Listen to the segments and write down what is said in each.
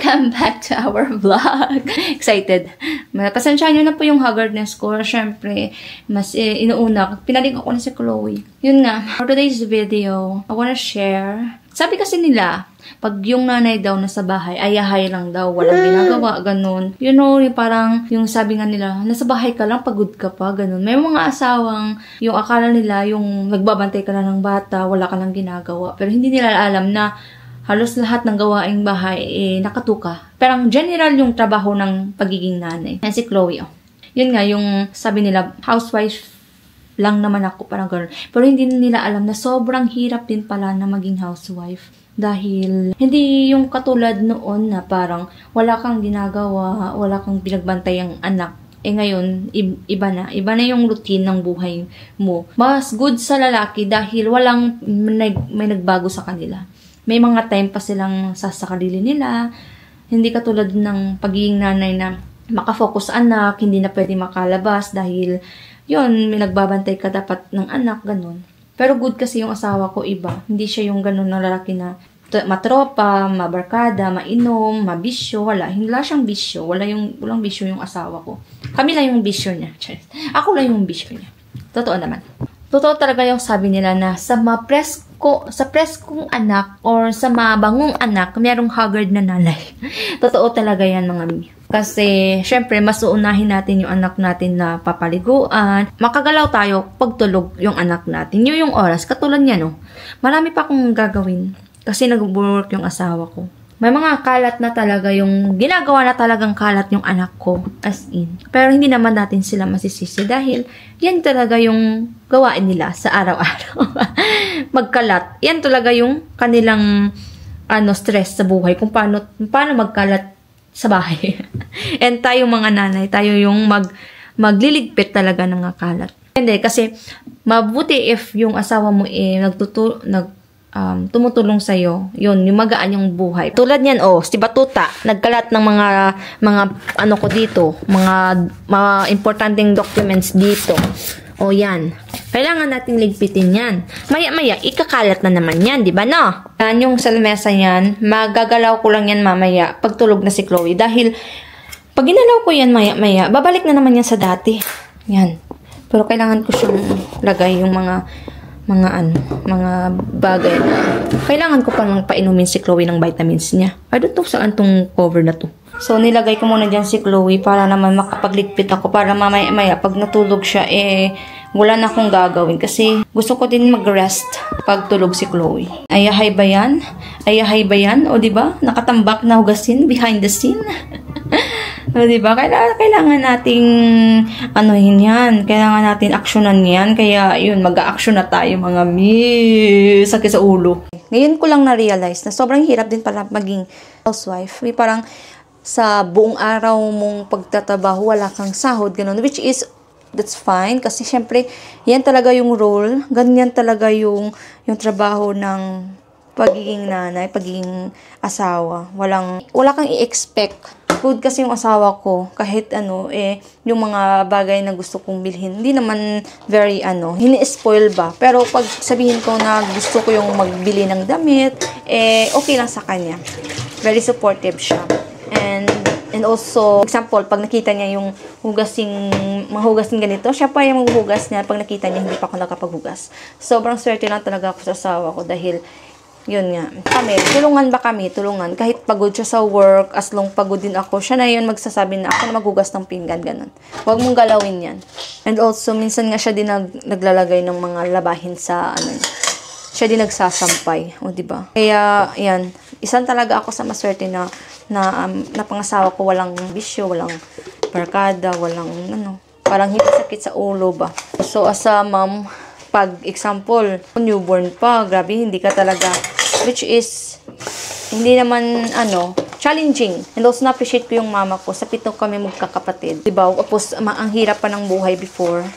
Welcome back to our vlog. Excited. Pasensya nyo na po yung haggardness ko. Siyempre, mas inuuna. Pinaling ako na si Chloe. Yun nga, for today's video, I wanna share. Sabi kasi nila, pag yung nanay daw nasa bahay, ayahay lang daw, walang ginagawa, ganun. You know, parang yung sabi nga nila, nasa bahay ka lang, pagod ka pa, ganun. May mga asawang, yung akala nila, yung nagbabantay ka lang ng bata, wala ka lang ginagawa. Pero hindi nila alam na halos lahat ng gawaing bahay nakatuka. Pero general yung trabaho ng pagiging nanay. Yan si Chloe, oh. Yun nga, yung sabi nila, housewife lang naman ako, parang gano'n. Pero hindi nila alam na sobrang hirap din pala na maging housewife. Dahil hindi yung katulad noon na parang wala kang ginagawa, wala kang pinagbantayang anak. Ngayon, iba na. Iba na yung routine ng buhay mo. Mas good sa lalaki dahil walang may nagbago sa kanila. May mga time pa silang sasakalili nila. Hindi katulad ng pagiging nanay na makafocus anak, hindi na pwede makalabas dahil yun, may nagbabantay ka dapat ng anak, ganun. Pero good kasi yung asawa ko iba. Hindi siya yung ganun na lalaki na matropa, mabarkada, mainom, mabisyo, wala. Hindi siyang bisyo. Walang bisyo yung asawa ko. Kami lang yung bisyo niya. Ako lang yung bisyo niya. Totoo naman. Totoo talaga yung sabi nila na sa preskong anak or sa mabangong anak, merong haggard na nanay. Totoo talaga yan, mga mi. Kasi, syempre, mas uunahin natin yung anak natin na papaliguan. Makagalaw tayo pagtulog yung anak natin. Yung oras, katulad niya, no? Marami pa akong gagawin. Kasi nag-work yung asawa ko. May mga kalat na talaga yung ginagawa na talagang kalat yung anak ko, as in. Pero hindi naman natin sila masisisi dahil yan talaga yung gawain nila sa araw-araw. Magkalat. Yan talaga yung kanilang stress sa buhay kung paano magkalat sa bahay. And tayo mga nanay, tayo yung magliligpit talaga ng mga kalat. Hindi, kasi mabuti if yung asawa mo tumutulong sa'yo, yun, yung magaan yung buhay. Tulad niyan, si Batuta, nagkalat ng mga ko dito, mga importanteng documents dito. Yan. Kailangan natin ligpitin yan. Maya-maya, ikakalat na naman yan, di ba, no? Yan, yung sa lamesa yan, magagalaw ko lang yan mamaya, pagtulog na si Chloe. Dahil, pag ginalaw ko yan maya-maya, babalik na naman yan sa dati. Yan. Pero kailangan ko siyang lagay yung mga bagay na kailangan ko pa painumin si Chloe ng vitamins niya. I don't know saan tong cover na to. So, nilagay ko muna dyan si Chloe para naman makapagligpit ako para mamaya pag natulog siya, wala na akong gagawin kasi gusto ko din mag-rest pag tulog si Chloe. Ayahay ba yan? Ayahay ba yan? O, diba? Nakatambak na hugasin behind the scene. O, diba? Kailangan nating yan. Kailangan natin aksyonan yan. Kaya, yun, mag-a-action na tayo, mga sakit sa ulo. Ngayon ko lang na-realize na sobrang hirap din pala maging housewife. Parang sa buong araw mong pagtatrabaho, wala kang sahod, ganun. Which is, that's fine. Kasi, syempre, yan talaga yung role. Ganyan talaga yung trabaho ng pagiging nanay, pagiging asawa. Wala kang i-expect. Good kasi yung asawa ko, kahit yung mga bagay na gusto kong bilhin, hindi naman very hini-spoil ba. Pero pag sabihin ko na gusto ko yung magbili ng damit, okay lang sa kanya. Very supportive siya. And also, example, pag nakita niya yung mahugasing ganito, siya pa yung maghugas niya. Pag nakita niya, hindi pa ako nakapaghugas. Sobrang swerte lang talaga ako sa asawa ko dahil yun nga. Tulungan. Kahit pagod siya sa work, as long pagod din ako, siya na yun magsasabi na ako na maghugas ng pinggan, ganun. Huwag mong galawin yan. And also, minsan nga siya din naglalagay ng mga labahin sa, siya din nagsasampay. O, diba? Kaya, yan. Isan talaga ako sa maswerte na pangasawa ko, walang bisyo, walang barkada, walang, parang hindi sakit sa ulo ba. So, as a mom, pag example, newborn pa, grabe, hindi ka talaga, which is, hindi naman, challenging. And also, na-appreciate ko yung mama ko. Sa 7 kami magkakapatid. Diba? Tapos, ang hirap pa ng buhay before.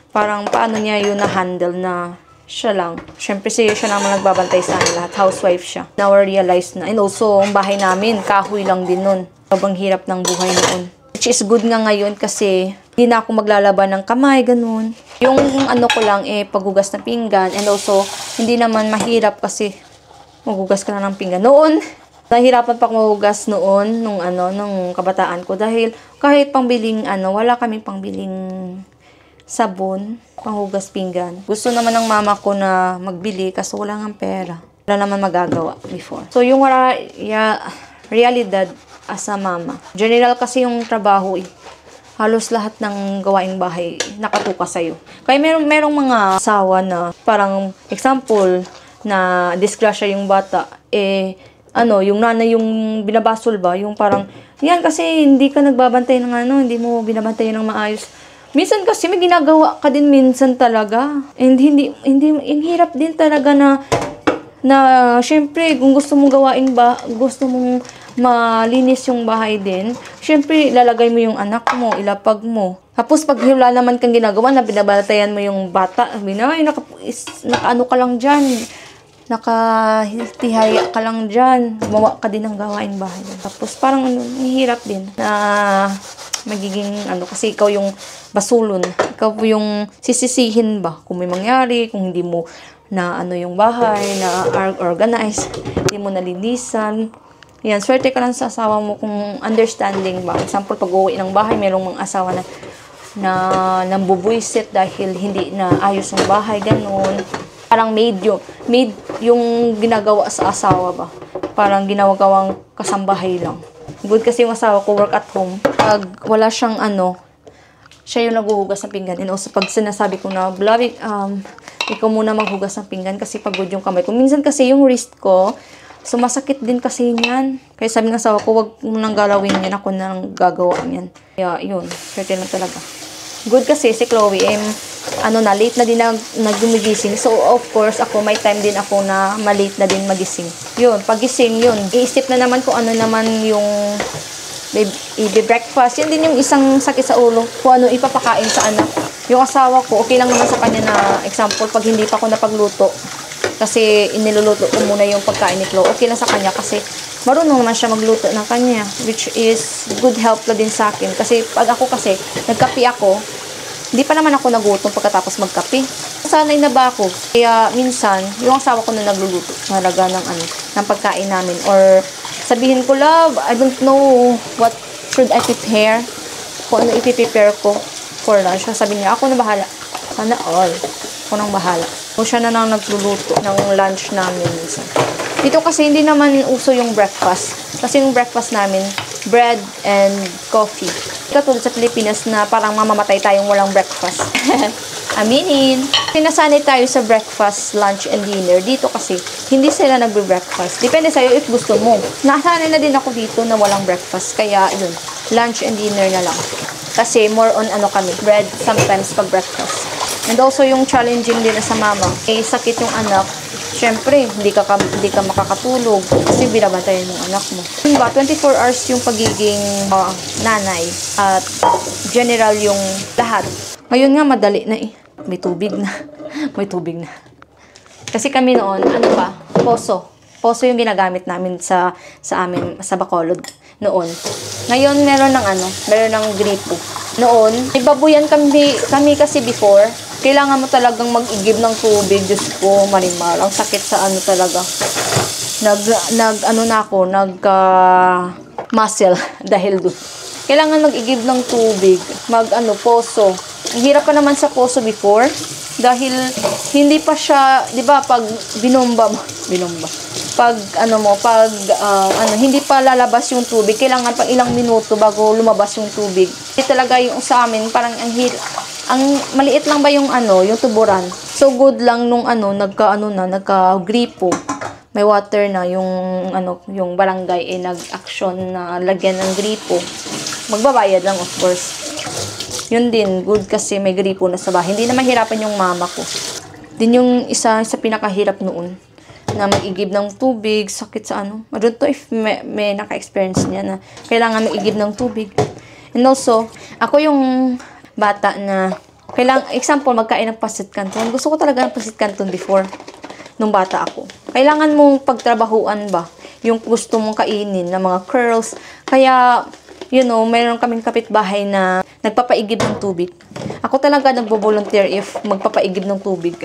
Parang, paano niya yun na-handle na siya lang. Siyempre, siya naman nagbabantay sa amin lahat. Housewife siya. Now, I realize na. And also, ang bahay namin, kahoy lang din nun. Sobrang hirap ng buhay noon. Which is good nga ngayon kasi hindi na ako maglalaban ng kamay, ganun. Yung ko lang, paghugas ng pinggan. And also, hindi naman mahirap kasi maghugas ka na ng pinggan. Noon, Nahirapan pa akong mahugas noon, nung kabataan ko. Dahil kahit pangbiling, wala kaming pangbiling sabon, panghugas pinggan. Gusto naman ng mama ko na magbili kasi wala nga pera. Wala naman magagawa before. So, yung realidad as a mama. General kasi yung trabaho eh. Halos lahat ng gawaing bahay nakatuka sa'yo. Kaya merong mga asawa na parang example na disgrasya yung bata, yung nanay yung binabasol ba, yung parang, yan kasi hindi ka nagbabantay ng hindi mo binabantay ng maayos. Minsan kasi may ginagawa ka din minsan talaga. And hindi, yung hirap din talaga na syempre, kung gusto mong gawain ba, gusto mong malinis yung bahay din, syempre, ilalagay mo yung anak mo, ilapag mo. Tapos, pag wala naman kang ginagawa, na binabantayan mo yung bata, nakaano ka lang dyan, nakatihaya ka lang dyan, gumawa ka din ng gawain bahay. Tapos, parang hirap din na magiging kasi ikaw yung basulon, ikaw yung sisisihin ba kung may mangyari, kung hindi mo na yung bahay, na organize, hindi mo nalinisan. Yan, swerte ka lang sa asawa mo kung understanding ba. Example, pag uwi ng bahay, merong mga asawa na nambubuisit dahil hindi na ayos ang bahay, ganun. Parang maid yung ginagawa sa asawa ba. Parang ginawagawang kasambahay lang. Good kasi yung asawa ko, work at home. Pag wala siyang siya yung naghuhugas ng pinggan. And also, pag sinasabi ko na, Blavi, ikaw muna maghugas ng pinggan kasi pagod yung kamay ko. Minsan kasi yung wrist ko, sumasakit din kasi yan. Kaya sabi ng asawa ko, wag mo nang galawin yan. Ako nang gagawa yan. Kaya, yun. Swerte lang talaga. Good kasi si Chloe, late na din naggumigising. So, of course, may time din ako na malate na din magising. Yun, pagising, yun. Iisip na naman kung ano naman yung i-breakfast. Yan din yung isang sakit sa ulo. Kung ano ipapakain sa anak. Yung asawa ko, okay lang naman sa kanya na, example, pag hindi pa ako napagluto, kasi iniluluto ko muna yung pagkain ni Chloe. Okay lang sa kanya kasi marunong naman siya magluto ng kanya. Which is good help na din sa akin. Kasi pag ako kasi, nagkape ako, hindi pa naman ako nagutom pagkatapos magkape. Sanay na ba ako? Kaya minsan, yung asawa ko na nagluluto talaga ng pagkain namin. Or sabihin ko, love, I don't know what should I prepare. Kung ano ipiprepare ko for lunch. Sabi niya, ako na bahala. Sana all. Ako nang bahala. O siya na nang nagluluto ng lunch namin minsan. Dito kasi hindi naman uso yung breakfast. Kasi yung breakfast namin, bread and coffee. Katulad sa Pilipinas na parang mamamatay tayong walang breakfast. Aminin. Sinasanay tayo sa breakfast, lunch, and dinner. Dito kasi, hindi sila nagbe-breakfast. Depende sa'yo if gusto mo. Nasanay na din ako dito na walang breakfast. Kaya, yun, lunch and dinner na lang. Kasi more on kami, bread sometimes pag breakfast. And also yung challenging din sa mama, sakit yung anak. Syempre, hindi ka makakatulog kasi binabantayan yung anak mo. Diba, 24 hours yung pagiging nanay at general yung lahat. Ngayon nga, madali na eh. May tubig na. May tubig na. Kasi kami noon, poso. Poso yung ginagamit namin sa amin, sa Bacolod noon. Ngayon, meron ng gripo. Noon, ibabuyan kami kasi before, kailangan mo talagang mag-igib ng tubig. Diyos ko, marimar. Ang sakit sa talaga. Muscle dahil doon. Kailangan mag-igib ng tubig. Poso. Ang hirap pa naman sa poso before. Dahil hindi pa siya, di ba, pag binomba. Pag hindi pa lalabas yung tubig, kailangan pa ilang minuto bago lumabas yung tubig. Hindi talaga yung sa amin, parang ang maliit lang ba yung yung tuburan. So good lang nung nagka-gripo. May water na yung barangay nag-action na lagyan ng gripo. Magbabayad lang of course. Yun din, good kasi may gripo na sa bahay. Hindi na mahirapan yung mama ko. Din yung isa sa pinakahirap noon na mag-igib ng tubig, sakit sa I don't know if may naka-experience niya na kailangan mag-igib ng tubig. And also, ako yung bata na example, magkain ng pasit canton. Gusto ko talaga ng pasit canton before, nung bata ako. Kailangan mong pagtrabahuan ba yung gusto mong kainin na mga curls. Kaya, mayroon kaming kapitbahay na nagpapaigib ng tubig. Ako talaga nagbo-volunteer if magpapaigib ng tubig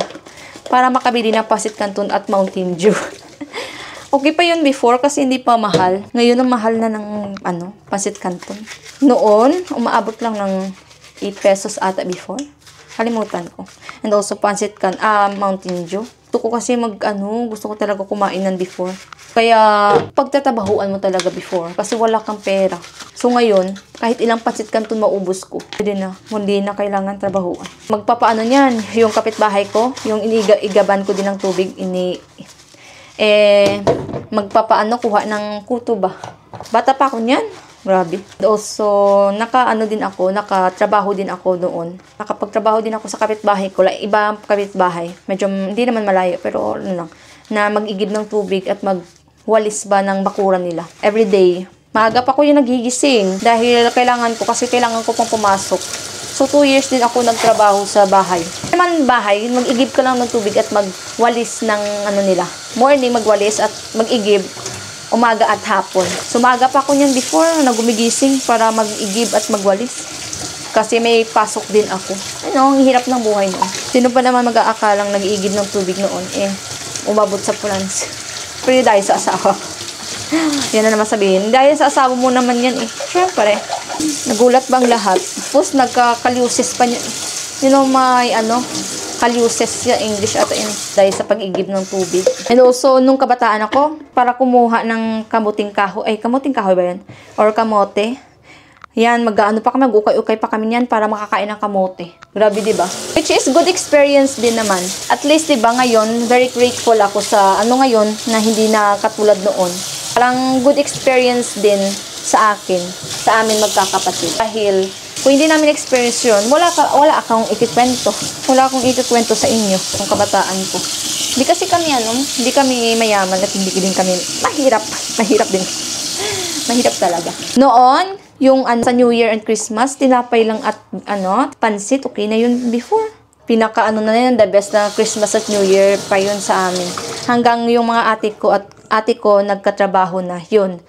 para makabili ng pasit canton at Mountain Dew. Okay pa yun before kasi hindi pa mahal. Ngayon ang mahal na ng pancit canton. Noon, umaabot lang ng 8 pesos ata before. Kalimutan ko. And also pancit Mountain Dew. Gusto ko kasi gusto ko talaga kumain ng before. Kaya pagtatabahuan mo talaga before kasi wala kang pera. So ngayon, kahit ilang pancit canton maubos ko, hindi na kailangan trabahuan. Magpapaano niyan, yung kapitbahay ko, yung igaban ko din ng tubig, magpapaano, kuha ng kuto ba? Bata pa ako niyan. Grabe. Also, nakatrabaho din ako doon. Nakapagtrabaho din ako sa kapitbahay ko. Like, iba kapitbahay. Medyo, hindi naman malayo, pero na mag-igib ng tubig at magwalis ba ng bakuran nila. Everyday. Maaga pa ko yung nagigising dahil kailangan ko pang pumasok. So, 2 years din ako nagtrabaho sa bahay. Naman bahay, mag-igib ka lang ng tubig at magwalis ng nila. Morning, magwalis at mag-igib. Umaga at hapon. So, maaga pa ako niyan before na gumigising para mag-igib at magwalis. Kasi may pasok din ako. Ang hirap ng buhay noon. Sino pa naman mag-aakalang nag-iigib ng tubig noon? Umabot sa plans. Pero dahil sa asawa. Yan na naman sabihin. Dahil sa asawa mo naman yan Siyempre. Nagulat bang lahat? Tapos nagka-kalyusis pa niya. May kalyuses yung English at dahil sa pag-igib ng tubig. And also, nung kabataan ako, para kumuha ng kamuting kahoy ba yan? Or kamote. Yan, mag-ukay-ukay pa kami yan para makakain ng kamote. Grabe, diba? Which is good experience din naman. At least, diba, ngayon, very grateful ako sa ngayon na hindi na katulad noon. Parang good experience din sa amin magkakapatid. Dahil, kung hindi namin experience yun, wala akong ikikwento. Wala akong ikikwento sa inyo, kung kabataan ko. Hindi kasi kami, hindi kami mayaman at hindi din kami mahirap. Mahirap din. Mahirap talaga. Noon, yung sa New Year and Christmas, tinapay lang at pansit, okay na yun before. Pinaka na yun, the best na Christmas at New Year pa yun sa amin. Hanggang yung mga ate ko nagkatrabaho na, yun.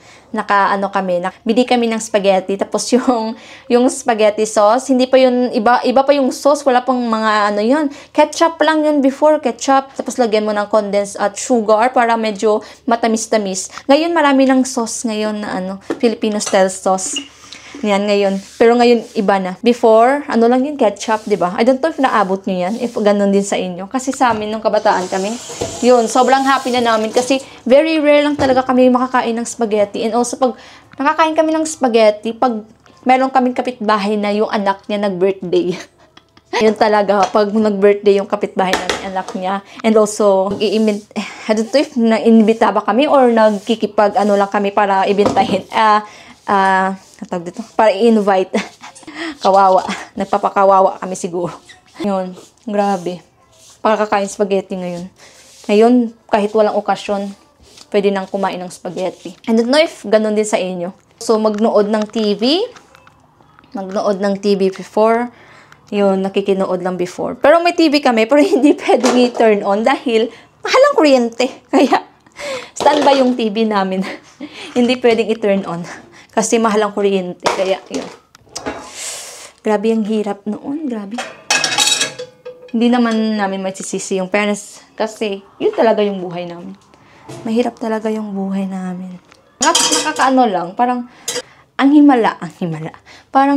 Bili kami ng spaghetti. Tapos yung spaghetti sauce, hindi pa yun, iba pa yung sauce, wala pang mga yun. Ketchup lang yun before, ketchup. Tapos lagyan mo ng condensed at sugar para medyo matamis-tamis. Ngayon, marami ng sauce ngayon na Filipino style sauce. Yan ngayon. Pero ngayon, iba na. Before, lang yun, ketchup, diba? I don't know if naabot nyo yan, if ganun din sa inyo. Kasi sa amin, nung kabataan kami, yun, sobrang happy na namin. Kasi very rare lang talaga kami makakain ng spaghetti. And also, pag nakakain kami ng spaghetti, pag meron kaming kapitbahay na yung anak niya nag-birthday. Yun talaga, pag nag-birthday yung kapitbahay namin, anak niya. And also, I don't know if na-invita ba kami or nagkikipag lang kami para ibintahin. Natawag dito, para i-invite. Kawawa. Nagpapakawawa kami siguro. Yun, grabe. Pakakain spaghetti ngayon. Ngayon, kahit walang okasyon, pwede nang kumain ng spaghetti. I don't know if ganun din sa inyo. So, magnood ng TV. Magnood ng TV before. Yun, nakikinood lang before. Pero may TV kami, pero hindi pwedeng i-turn on dahil mahal ang kuryente. Kaya, standby yung TV namin. Hindi pwedeng i-turn on. Kasi mahal ang kuryente. Kaya, yun. Grabe ang hirap noon. Grabe. Hindi naman namin masisisi yung parents. Kasi, yun talaga yung buhay namin. Mahirap talaga yung buhay namin. Nakakaano lang. Parang, ang himala. Parang,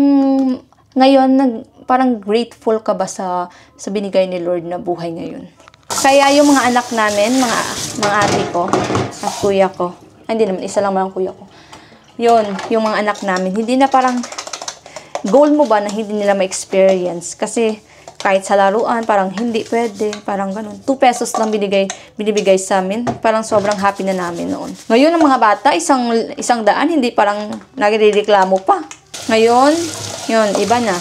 ngayon, parang grateful ka ba sa binigay ni Lord na buhay ngayon. Kaya yung mga anak namin, mga ate ko, at kuya ko, hindi naman, isa lang mga kuya ko. Yun, yung mga anak namin, hindi na parang goal mo ba na hindi nila ma-experience? Kasi kahit sa laruan, parang hindi pwede, parang ganun. 2 pesos lang binibigay sa amin. Parang sobrang happy na namin noon. Ngayon, ang mga bata, isang daan, hindi parang nagrereklamo pa. Ngayon, yun, iba na.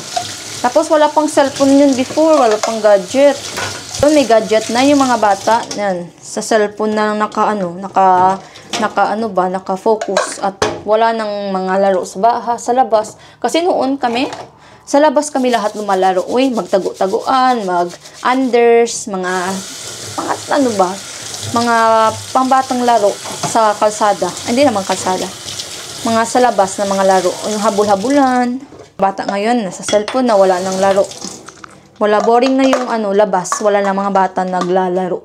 Tapos wala pang cellphone yun before, wala pang gadget. Yun, may gadget na yung mga bata. Yan, sa cellphone na naka-focus at wala nang mga laro sa labas. Kasi noon kami, sa labas kami lahat lumalaro. Uy, magtago-taguan, mag-unders, mga pangbatang laro sa kalsada. Hindi naman kalsada. Mga sa labas na mga laro. Yung habol-habulan. Bata ngayon, nasa cellphone na wala nang laro. Wala, boring na yung labas. Wala na mga bata naglalaro.